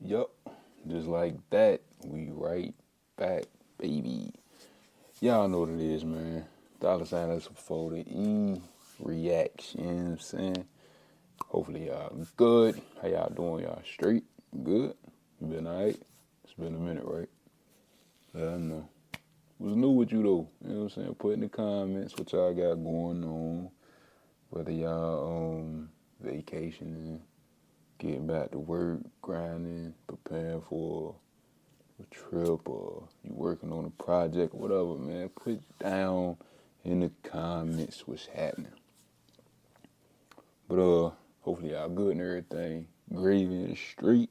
Yup, just like that, we right back, baby. Y'all know what it is, man. $sign us for the reaction, you know what I'm saying? Hopefully y'all good. How y'all doing? Y'all straight? Good? You been alright? It's been a minute, right? Let us know. What's new with you though? You know what I'm saying? Put in the comments what y'all got going on. Whether y'all vacationing, getting back to work, grinding, preparing for a trip, or you working on a project, whatever, man. Put down in the comments what's happening. But hopefully y'all good and everything. Gravy in the street.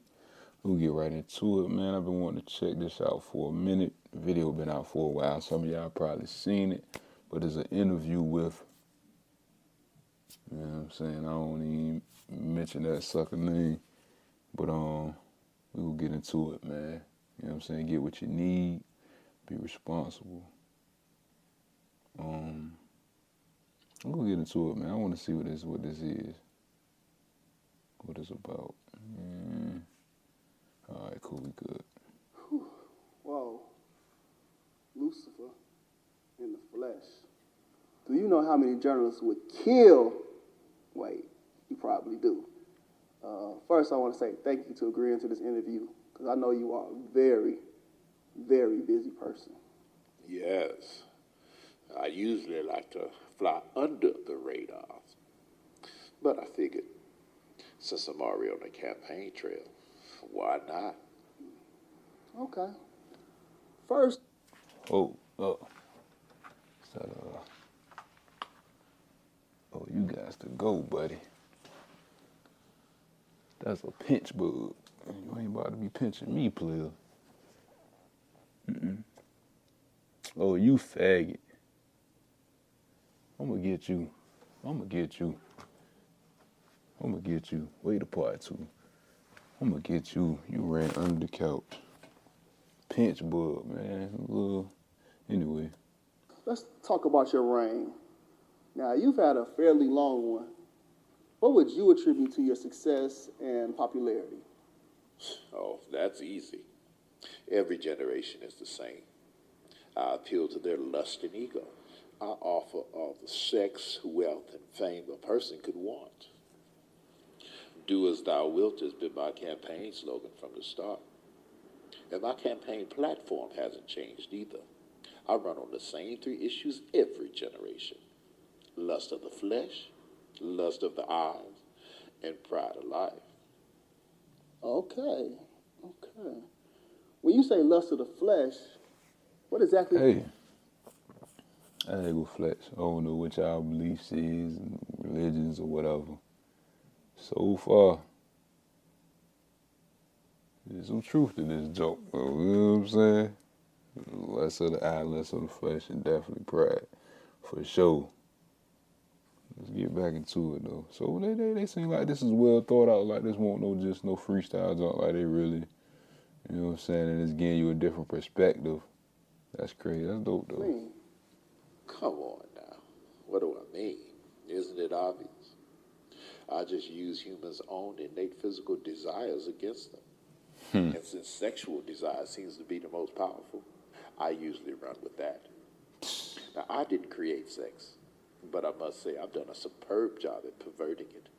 We'll get right into it, man. I've been wanting to check this out for a minute. The video been out for a while. Some of y'all probably seen it. But there's an interview with, you know what I'm saying? I don't even mention that sucker name. But we will get into it, man. You know what I'm saying? Get what you need. Be responsible. We'll get into it, man. I want to see what this is. What it's about. All right, cool, we good. Whoa. Lucifer in the flesh. Do you know how many journalists would kill? Wait, you probably do. First, I want to say thank you to agreeing to this interview, because I know you are a very, very busy person. Yes. I usually like to fly under the radars. But I figured, since I'm already on the campaign trail, why not? Okay. First. Oh, you guys to go, buddy. That's a pinch bug. You ain't about to be pinching me, player. Oh, you faggot. I'm gonna get you. Wait a part two. I'm gonna get you. You ran under the couch. Pinch bug, man. Anyway. Let's talk about your reign. Now, you've had a fairly long one. What would you attribute to your success and popularity? Oh, that's easy. Every generation is the same. I appeal to their lust and ego. I offer all the sex, wealth, and fame a person could want. Do as thou wilt has been my campaign slogan from the start. And my campaign platform hasn't changed either. I run on the same three issues every generation. Lust of the flesh, lust of the eyes, and pride of life. Okay. When you say lust of the flesh, what exactly? Hey, I ain't gonna flex. I don't know what y'all beliefs is, and religions or whatever. So far, there's some truth to this joke, though, you know what I'm saying? Less of the eye, less of the flesh, and definitely pride, for sure. Let's get back into it, though. So they seem like this is well thought out, like this won't just no freestyle junk, like they really, you know what I'm saying, and it's giving you a different perspective. That's crazy, that's dope, though. Come on now. What do I mean? Isn't it obvious? I just use humans' own innate physical desires against them. And since sexual desire seems to be the most powerful, I usually run with that. Now, I didn't create sex, but I must say I've done a superb job at perverting it.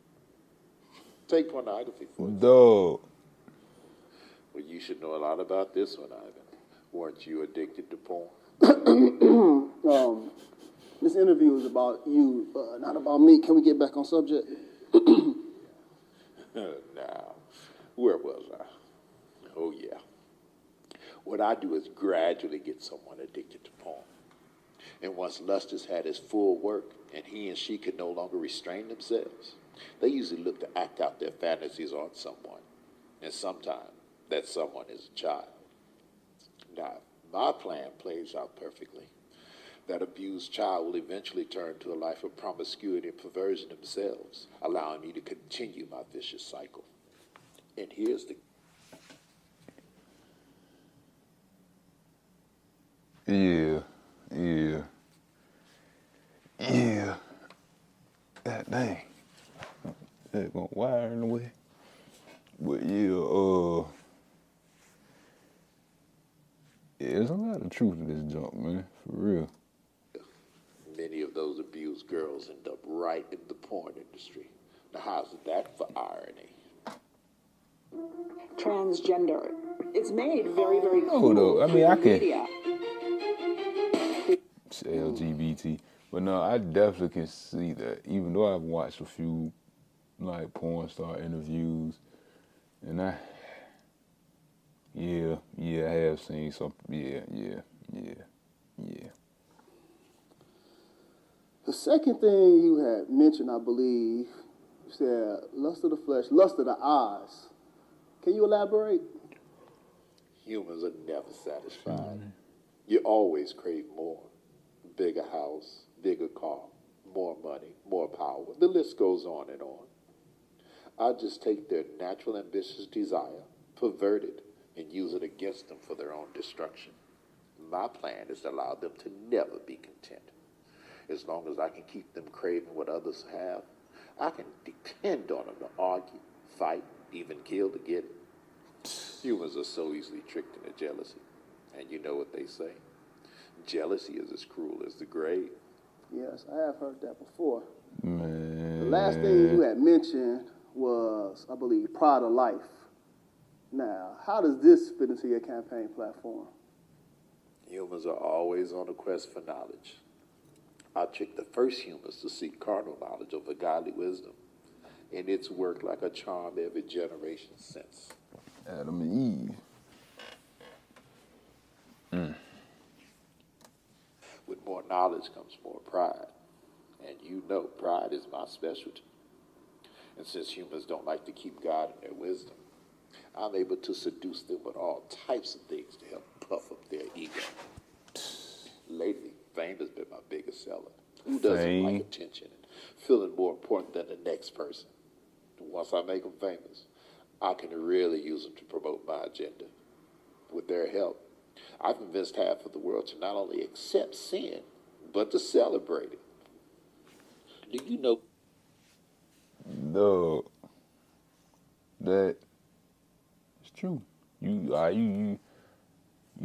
Take pornography, for example. Dog. Well, you should know a lot about this one, Ivan. Weren't you addicted to porn? This interview is about you, not about me. Can we get back on subject? Now, where was I? Oh, yeah. What I do is gradually get someone addicted to porn. And once lust has had its full work and he and she can no longer restrain themselves, they usually look to act out their fantasies on someone. And sometimes that someone is a child. Now, my plan plays out perfectly. That abused child will eventually turn to a life of promiscuity and perversion themselves, allowing me to continue my vicious cycle. And here's the... Yeah. God dang. That gonna wire in the way. But yeah, there's a lot of truth to this junk, man. For real. Many of those abused girls end up right in the porn industry. Now, how's that for irony? Transgender. It's made very, very No, cool though. I through mean, I the can. media. It's LGBT. But no, I definitely can see that. Even though I've watched a few like porn star interviews, and I have seen some. Yeah. The second thing you had mentioned, I believe, you said lust of the flesh, lust of the eyes. Can you elaborate? Humans are never satisfied. You always crave more. Bigger house, bigger car, more money, more power. The list goes on and on. I just take their natural ambitious desire, pervert it, and use it against them for their own destruction. My plan is to allow them to never be content. As long as I can keep them craving what others have, I can depend on them to argue, fight, even kill to get it. Humans are so easily tricked into jealousy. And you know what they say? Jealousy is as cruel as the grave. Yes, I have heard that before. Man. The last thing you had mentioned was, I believe, Pride of Life. Now, how does this fit into your campaign platform? Humans are always on a quest for knowledge. I tricked the first humans to seek carnal knowledge over godly wisdom, and it's worked like a charm every generation since. Adam and Eve. With more knowledge comes more pride, and you know pride is my specialty. And since humans don't like to keep God in their wisdom, I'm able to seduce them with all types of things to help puff up their ego. Lately, fame has been my biggest seller. Who doesn't like attention and feeling more important than the next person? Once I make them famous, I can really use them to promote my agenda. With their help, I've convinced half of the world to not only accept sin, but to celebrate it. Do you know? Dog. That it's true. You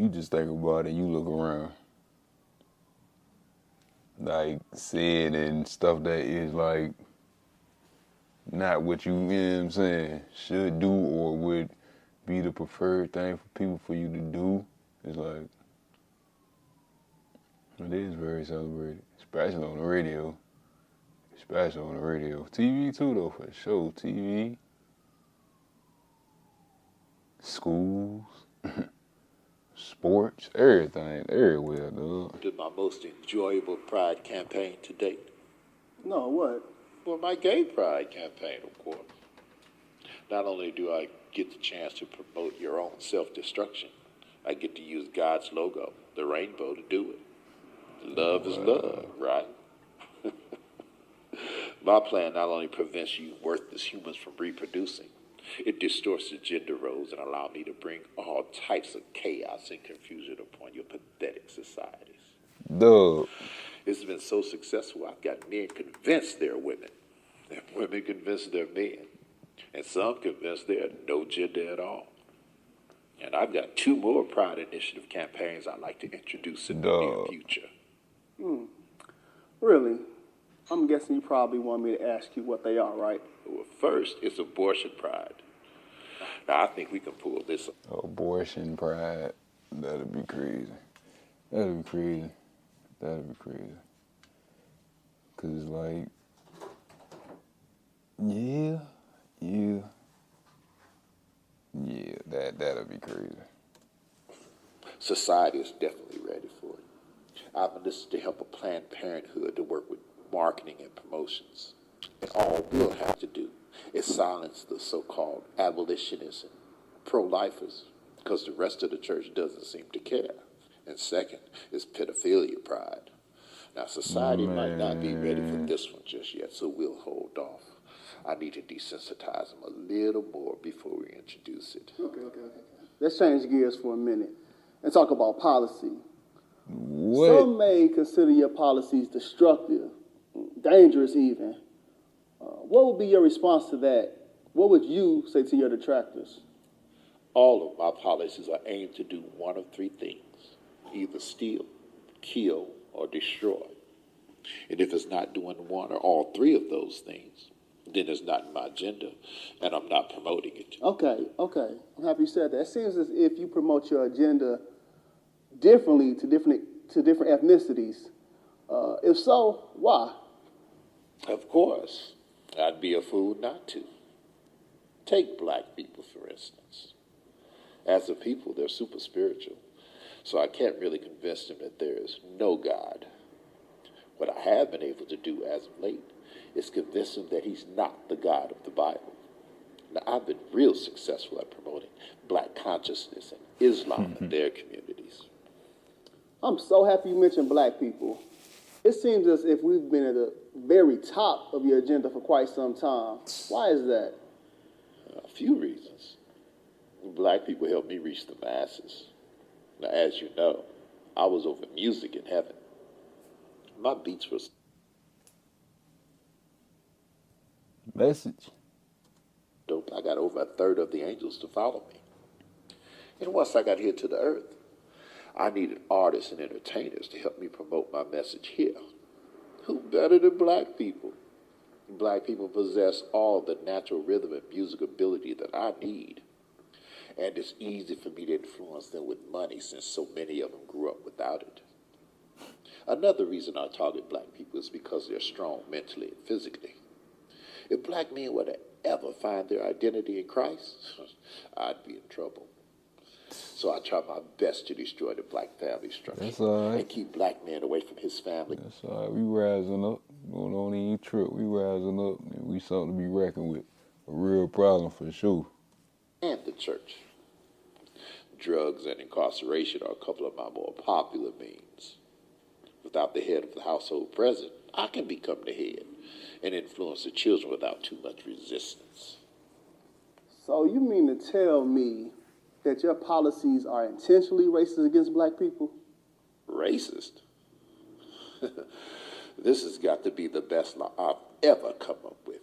just think about it, you look around. Like sin and stuff that is like not what you know what I'm saying, should do or would be the preferred thing for people for you to do. It's like it is very celebrated, especially on the radio. Especially on the radio. TV too though, for sure. TV, schools, sports, everything, everywhere, dog. Did my most enjoyable pride campaign to date? No, what? Well, my gay pride campaign, of course. Not only do I get the chance to promote your own self-destruction, I get to use God's logo, the rainbow, to do it. Love is love, right? My plan not only prevents you worthless humans from reproducing, it distorts the gender roles and allows me to bring all types of chaos and confusion upon your pathetic societies. Dog. It's been so successful, I've got men convinced they're women, and women convinced they're men, and some convinced they're no gender at all. And I've got 2 more Pride Initiative campaigns I'd like to introduce in the near future. Really? I'm guessing you probably want me to ask you what they are, right? Well, first, it's abortion pride. Now, I think we can pull this off. Abortion pride. That'd be crazy. That'd be crazy. That'd be crazy. Cause like, that'd be crazy. Society is definitely ready for it. I've enlisted to help a Planned Parenthood to work with marketing and promotions. And all we'll have to do is silence the so-called abolitionists and pro-lifers, because the rest of the church doesn't seem to care. And second is pedophilia pride. Now, society might not be ready for this one just yet, so we'll hold off. I need to desensitize them a little more before we introduce it. Okay. Let's change gears for a minute and talk about policy. What? Some may consider your policies destructive, dangerous even. What would be your response to that? What would you say to your detractors? All of my policies are aimed to do one of 3 things. either steal, kill, or destroy. And if it's not doing one or all three of those things, then it's not in my agenda, and I'm not promoting it. Okay. I'm happy you said that. It seems as if you promote your agenda differently to different ethnicities. If so, why? Of course, I'd be a fool not to. Take black people, for instance. As a people, they're super spiritual, so I can't really convince them that there is no God. What I have been able to do as of late is convince them that he's not the God of the Bible. Now, I've been real successful at promoting black consciousness and Islam in their communities. I'm so happy you mentioned black people. It seems as if we've been at the very top of your agenda for quite some time. Why is that? A few reasons. Black people help me reach the masses. Now, as you know, I was over music in heaven. My beats were Message. dope. I got over a third of the angels to follow me. And once I got here to the earth, I needed artists and entertainers to help me promote my message here. Who better than black people? Black people possess all the natural rhythm and music ability that I need. And it's easy for me to influence them with money since so many of them grew up without it. Another reason I target black people is because they're strong mentally and physically. If black men were to ever find their identity in Christ, I'd be in trouble. So I try my best to destroy the black family structure. That's all right. And keep black men away from his family. That's all right. We rising up. Don't even trip. We rising up. And we something to be reckoned with. A real problem for sure. And the church. Drugs and incarceration are a couple of my more popular means. Without the head of the household present, I can become the head and influence the children without too much resistance. So you mean to tell me that your policies are intentionally racist against black people? Racist? This has got to be the best law I've ever come up with.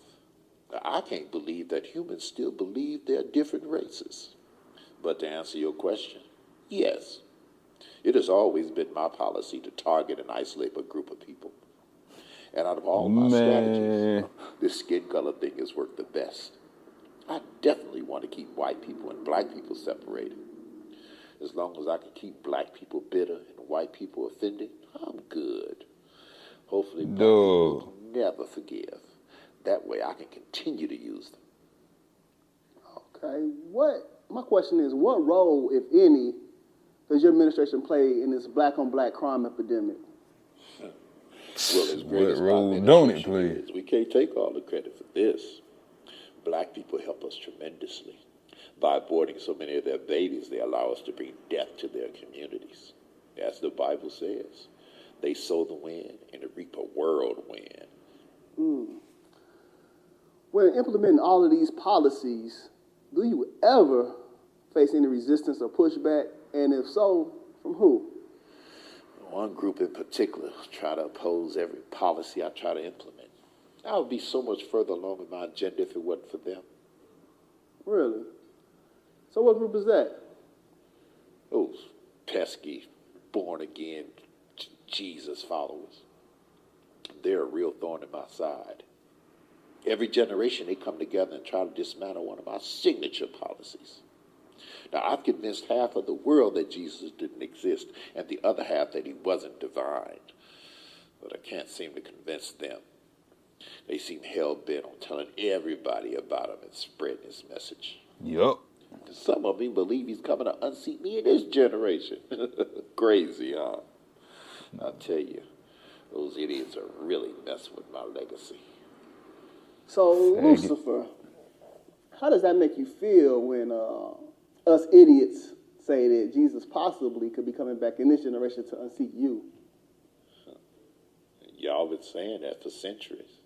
Now, I can't believe that humans still believe they're different races. But to answer your question, yes. It has always been my policy to target and isolate a group of people. And out of all my strategies, this skin color thing has worked the best. I definitely want to keep white people and black people separated. As long as I can keep black people bitter and white people offended, I'm good. Hopefully black people never forgive. That way I can continue to use them. Okay, my question is, what role, if any, does your administration play in this black-on-black crime epidemic? Well, as great as my role don't it administration play? is, we can't take all the credit for this. Black people help us tremendously. By aborting so many of their babies, they allow us to bring death to their communities. As the Bible says, they sow the wind and reap a whirlwind. When implementing all of these policies, do you ever face any resistance or pushback? And if so, from who? One group in particular try to oppose every policy I try to implement. I would be so much further along in my agenda if it wasn't for them. Really? So what group is that? Those pesky, born-again Jesus followers. They're a real thorn in my side. Every generation, they come together and try to dismantle one of my signature policies. Now, I've convinced half of the world that Jesus didn't exist and the other half that he wasn't divine. But I can't seem to convince them. They seem hell-bent on telling everybody about him and spreading his message. Yup. Some of them believe he's coming to unseat me in this generation. Crazy, huh? I tell you, those idiots are really messing with my legacy. So, Lucifer, how does that make you feel when us idiots say that Jesus possibly could be coming back in this generation to unseat you? Y'all been saying that for centuries.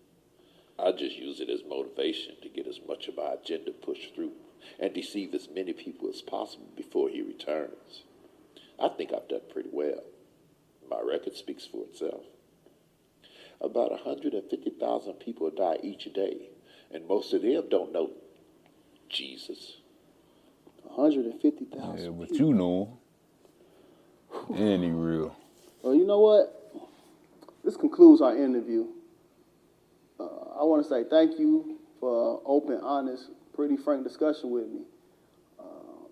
I just use it as motivation to get as much of my agenda pushed through and deceive as many people as possible before he returns. I think I've done pretty well. My record speaks for itself. About 150,000 people die each day, and most of them don't know Jesus. 150,000 Yeah, but people. you know And he real. Well, you know what? This concludes our interview. I want to say thank you for open, honest, pretty frank discussion with me.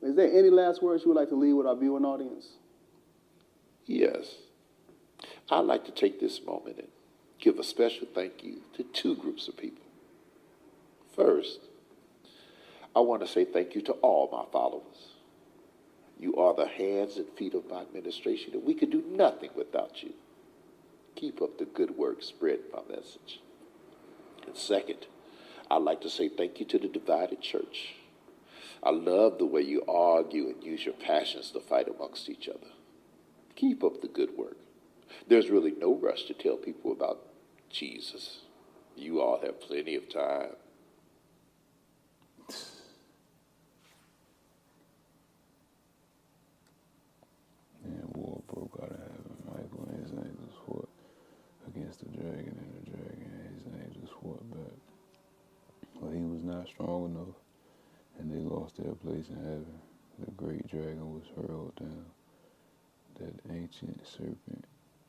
Is there any last words you would like to leave with our viewing audience? Yes. I'd like to take this moment and give a special thank you to two groups of people. First, I want to say thank you to all my followers. You are the hands and feet of my administration, and we could do nothing without you. Keep up the good work spreading my message. And second, I'd like to say thank you to the divided church. I love the way you argue and use your passions to fight amongst each other. Keep up the good work. There's really no rush to tell people about Jesus. You all have plenty of time. And war broke out of heaven. Michael and his angels fought against the dragon, and the dragon and his angels fought back. But he was not strong enough, and they lost their place in heaven. The great dragon was hurled down, that ancient serpent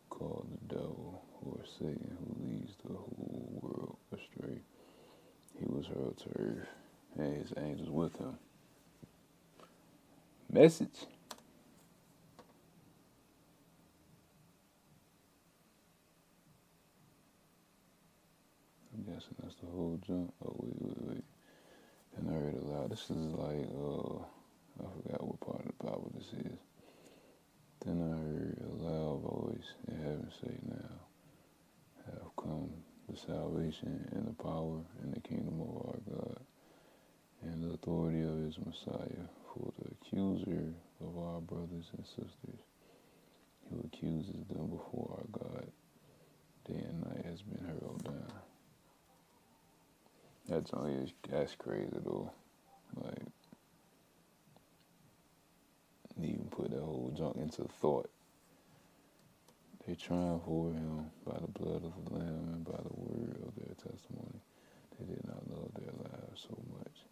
called the devil, or Satan, who leads the whole world astray. He was hurled to earth, and his angels with him. Message. I'm guessing that's the whole jump. Oh, wait. And I heard it loud. This is like, I forgot what part of the Bible this is. Then I heard a loud voice in heaven say, now have come the salvation and the power and the kingdom of our God and the authority of his Messiah. For the accuser of our brothers and sisters, who accuses them before our God, day and night has been hurled down. That's crazy though. Like, even put that whole junk into thought. They triumph over him by the blood of the Lamb and by the word of their testimony. They did not love their lives so much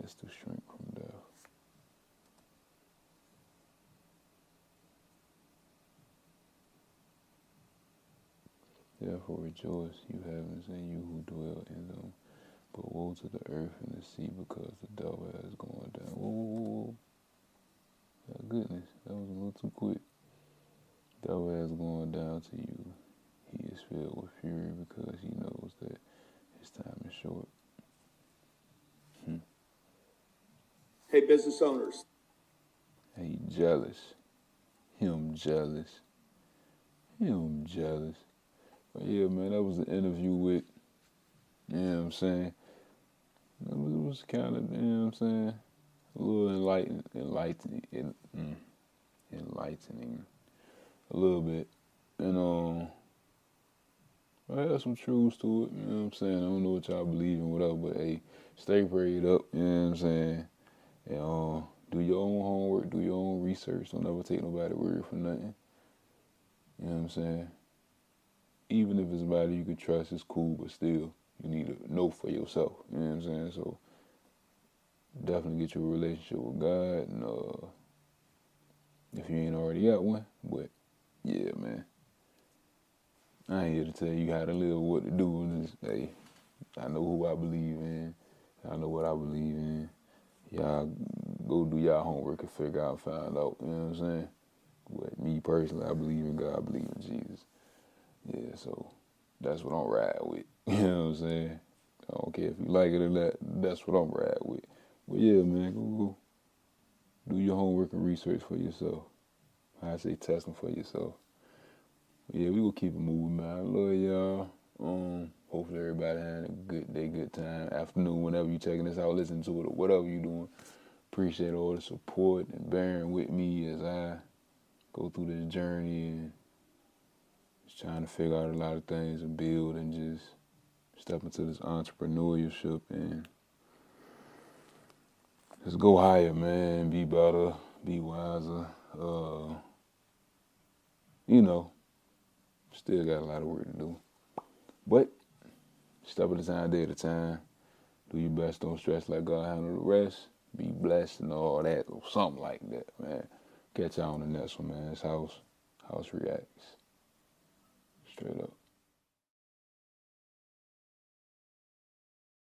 as to shrink from death. Therefore rejoice, you heavens, and you who dwell in them. But woe to the earth and the sea, because the devil has gone down. Whoa. Oh, goodness, that was a little too quick. The devil has gone down to you. He is filled with fury because he knows that his time is short. Hey, business owners. Hey, jealous. Him jealous. But yeah, man, that was an interview with, you know what I'm saying? It was kind of, you know what I'm saying? A little enlightening a little bit. And I had some truths to it, you know what I'm saying? I don't know what y'all believe in, whatever, but hey, stay prayed up, you know what I'm saying? And do your own homework, do your own research. Don't ever take nobody's word for nothing. You know what I'm saying? Even if it's somebody you can trust, it's cool, but still, you need to know for yourself. You know what I'm saying? So definitely get your relationship with God, and if you ain't already got one. But yeah, man, I ain't here to tell you how to live, what to do. And just, hey, I know who I believe in. I know what I believe in. Y'all go do y'all homework and figure out, find out. You know what I'm saying? But me personally, I believe in God. I believe in Jesus. Yeah, so that's what I'm riding with. You know what I'm saying? I don't care if you like it or not. That's what I'm riding with. But yeah, man, go do your homework and research for yourself. I say testing for yourself. But yeah, we gonna keep it moving, man. I love y'all. Hopefully everybody had a good day, good time, afternoon, whenever you checking this out, listening to it, or whatever you doing. Appreciate all the support and bearing with me as I go through this journey and just trying to figure out a lot of things and build and just step into this entrepreneurship and just go higher, man. Be better, be wiser. Still got a lot of work to do. But step at a time, day at a time. Do your best, don't stress, let God handle the rest. Be blessed and all that, or something like that, man. Catch y'all on the next one, man. It's House Reacts. Straight up.